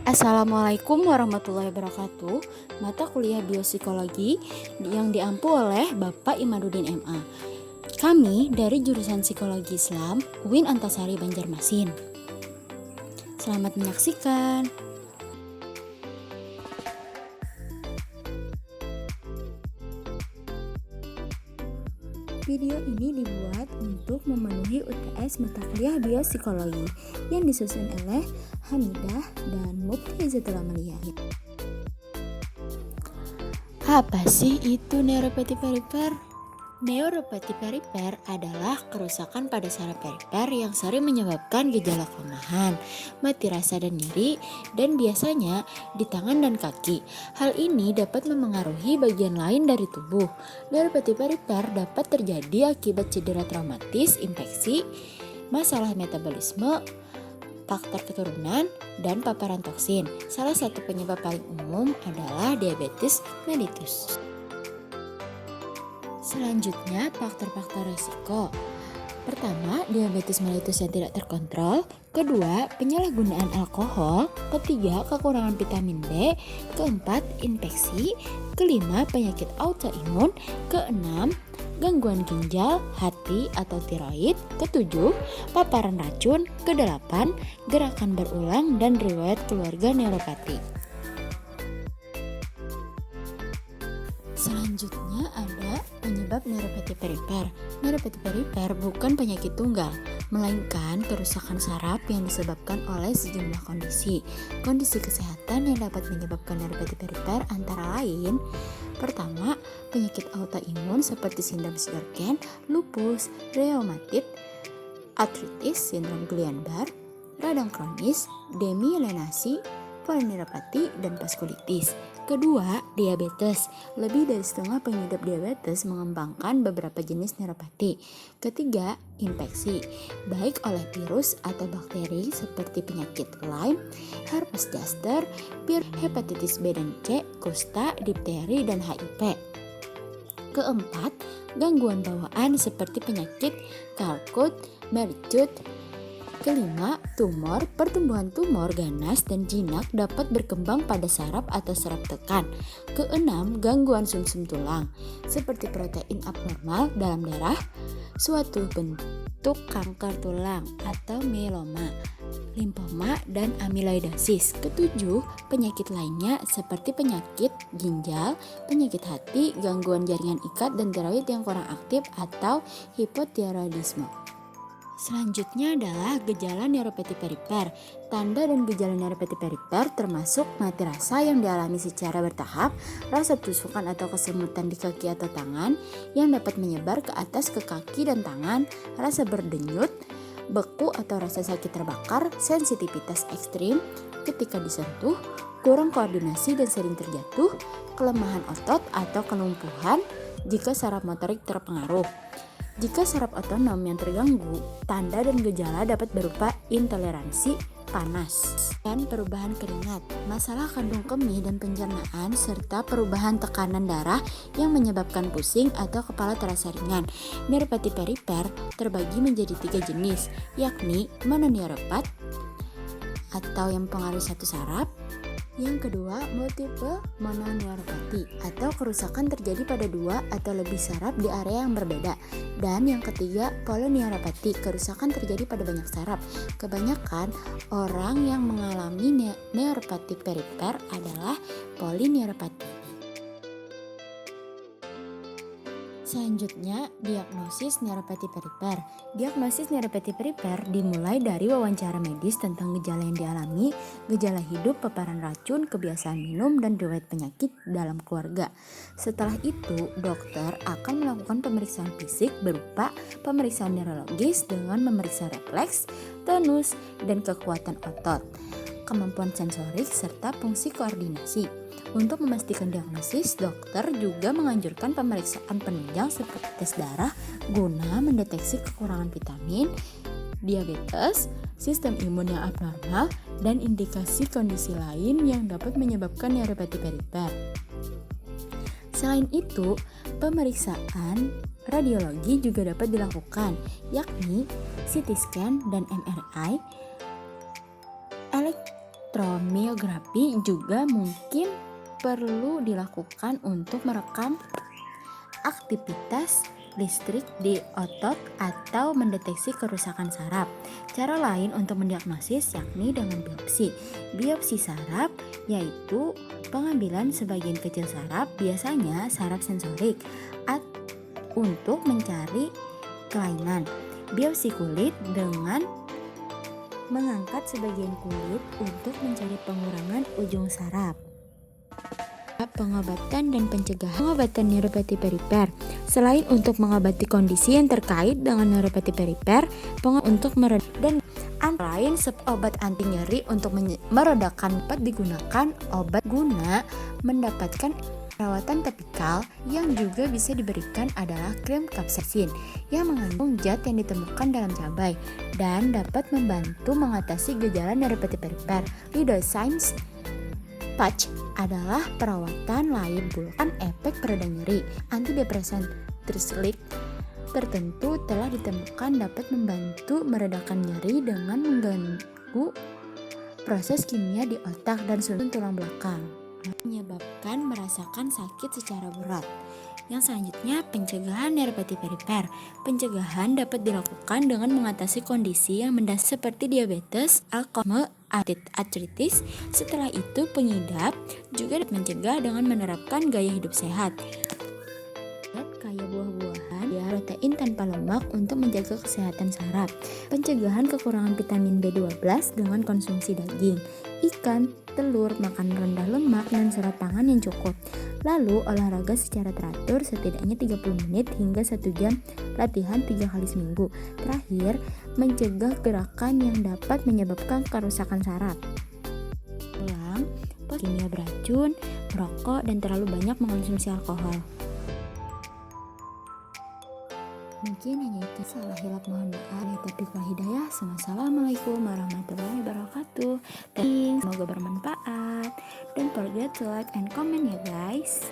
Assalamualaikum warahmatullahi wabarakatuh. Mata kuliah biopsikologi yang diampu oleh Bapak Imaduddin MA. Kami dari jurusan Psikologi Islam UIN Antasari Banjarmasin. Selamat menyaksikan. Video ini dibuat untuk memenuhi UTS mata kuliah biopsikologi yang disusun oleh Hamidah dan Mufti Izzatul Amalia. Apa sih itu neuropati perifer? Neuropati perifer adalah kerusakan pada saraf perifer yang sering menyebabkan gejala kelemahan, mati rasa dan nyeri, dan biasanya di tangan dan kaki. Hal ini dapat memengaruhi bagian lain dari tubuh. Neuropati perifer dapat terjadi akibat cedera traumatis, infeksi, masalah metabolisme, faktor keturunan, dan paparan toksin. Salah satu penyebab paling umum adalah diabetes mellitus. Selanjutnya, faktor-faktor risiko. Pertama, diabetes mellitus yang tidak terkontrol. Kedua, penyalahgunaan alkohol. Ketiga, kekurangan vitamin D. Keempat, infeksi. Kelima, penyakit autoimun. Keenam, gangguan ginjal, hati atau tiroid. Ketujuh, paparan racun. Kedelapan, gerakan berulang dan riwayat keluarga neuropati. Selanjutnya ada penyebab neuropati perifer. Neuropati perifer bukan penyakit tunggal, melainkan kerusakan saraf yang disebabkan oleh sejumlah kondisi. Kondisi kesehatan yang dapat menyebabkan neuropati perifer antara lain: pertama, penyakit autoimun seperti sindrom Sjögren, lupus, reumatit, artritis, sindrom Guillain-Barré, radang kronis, demyelinasi, polineuropati, dan vaskulitis. Kedua, diabetes. Lebih dari setengah pengidap diabetes mengembangkan beberapa jenis neuropati. Ketiga, infeksi, baik oleh virus atau bakteri seperti penyakit Lyme, herpes zoster, hepatitis B dan C, kusta, difteri, dan HIV. Keempat, gangguan bawaan seperti penyakit Charcot, Marie-Tooth. Kelima, tumor. Pertumbuhan tumor ganas dan jinak dapat berkembang pada saraf atau saraf tekan. Keenam, gangguan sumsum tulang seperti protein abnormal dalam darah, suatu bentuk kanker tulang atau mieloma, limfoma, dan amyloidosis. Ketujuh, penyakit lainnya seperti penyakit ginjal, penyakit hati, gangguan jaringan ikat dan tiroid yang kurang aktif atau hipotiroidisme. Selanjutnya adalah gejala neuropati perifer. Tanda dan gejala neuropati perifer termasuk mati rasa yang dialami secara bertahap, rasa tusukan atau kesemutan di kaki atau tangan yang dapat menyebar ke atas ke kaki dan tangan, rasa berdenyut, beku atau rasa sakit terbakar, sensitivitas ekstrim ketika disentuh, kurang koordinasi dan sering terjatuh, kelemahan otot atau kelumpuhan jika saraf motorik terpengaruh. Jika saraf otonom yang terganggu, tanda dan gejala dapat berupa intoleransi panas dan perubahan keringat, masalah kandung kemih dan pencernaan, serta perubahan tekanan darah yang menyebabkan pusing atau kepala terasa ringan. Neuropati perifer terbagi menjadi 3 jenis, yakni mononeuropat atau yang mempengaruhi satu saraf. Yang kedua, multiple mononeuropati atau kerusakan terjadi pada 2 atau lebih saraf di area yang berbeda. Dan yang ketiga, polyneuropati, kerusakan terjadi pada banyak saraf. Kebanyakan orang yang mengalami neuropati perifer adalah polyneuropati. Selanjutnya, diagnosis neuropati perifer. Diagnosis neuropati perifer dimulai dari wawancara medis tentang gejala yang dialami, gejala hidup, paparan racun, kebiasaan minum, dan riwayat penyakit dalam keluarga. Setelah itu, dokter akan melakukan pemeriksaan fisik berupa pemeriksaan neurologis dengan memeriksa refleks, tonus, dan kekuatan otot, kemampuan sensorik, serta fungsi koordinasi. Untuk memastikan diagnosis, dokter juga menganjurkan pemeriksaan penunjang seperti tes darah guna mendeteksi kekurangan vitamin, diabetes, sistem imun yang abnormal, dan indikasi kondisi lain yang dapat menyebabkan neuropati perifer. Selain itu, pemeriksaan radiologi juga dapat dilakukan, yakni CT scan dan MRI, Elektromiografi juga mungkin perlu dilakukan untuk merekam aktivitas listrik di otot atau mendeteksi kerusakan saraf. Cara lain untuk mendiagnosis yakni dengan biopsi. Biopsi saraf yaitu pengambilan sebagian kecil saraf, biasanya saraf sensorik, untuk mencari kelainan. Biopsi kulit dengan mengangkat sebagian kulit untuk mencari pengurangan ujung saraf. Pengobatan dan pencegahan. Pengobatan neuropati perifer. Selain untuk mengobati kondisi yang terkait dengan neuropati perifer, untuk meredakan dan lain obat anti nyeri untuk meredakan dapat digunakan obat guna mendapatkan perawatan topikal yang juga bisa diberikan adalah krim kapsaicin yang mengandung zat yang ditemukan dalam cabai dan dapat membantu mengatasi gejala neuropati perifer. Lidocaine patch adalah perawatan lain bukan efek pereda nyeri. Antidepresan terselik tertentu telah ditemukan dapat membantu meredakan nyeri dengan mengganggu proses kimia di otak dan tulang belakang, menyebabkan merasakan sakit secara berat. Yang selanjutnya, pencegahan neuropati perifer. Pencegahan dapat dilakukan dengan mengatasi kondisi yang mendasar seperti diabetes, alkohol, artritis. Setelah itu, pengidap juga dapat mencegah dengan menerapkan gaya hidup sehat. Kaya buah-buahan, protein tanpa lemak untuk menjaga kesehatan saraf. Pencegahan kekurangan vitamin B12 dengan konsumsi daging, ikan, telur, makan rendah lemak, dan serat pangan yang cukup. Lalu olahraga secara teratur setidaknya 30 menit hingga 1 jam, latihan 3 kali seminggu. Terakhir, mencegah gerakan yang dapat menyebabkan kerusakan saraf. Kimia beracun, merokok, dan terlalu banyak mengonsumsi alkohol. Mungkin hanya itu, salah hilap mohon maaf. Taufiq wal hidayah. Assalamualaikum warahmatullahi wabarakatuh. Dan semoga bermanfaat. Don't forget to like and comment ya guys.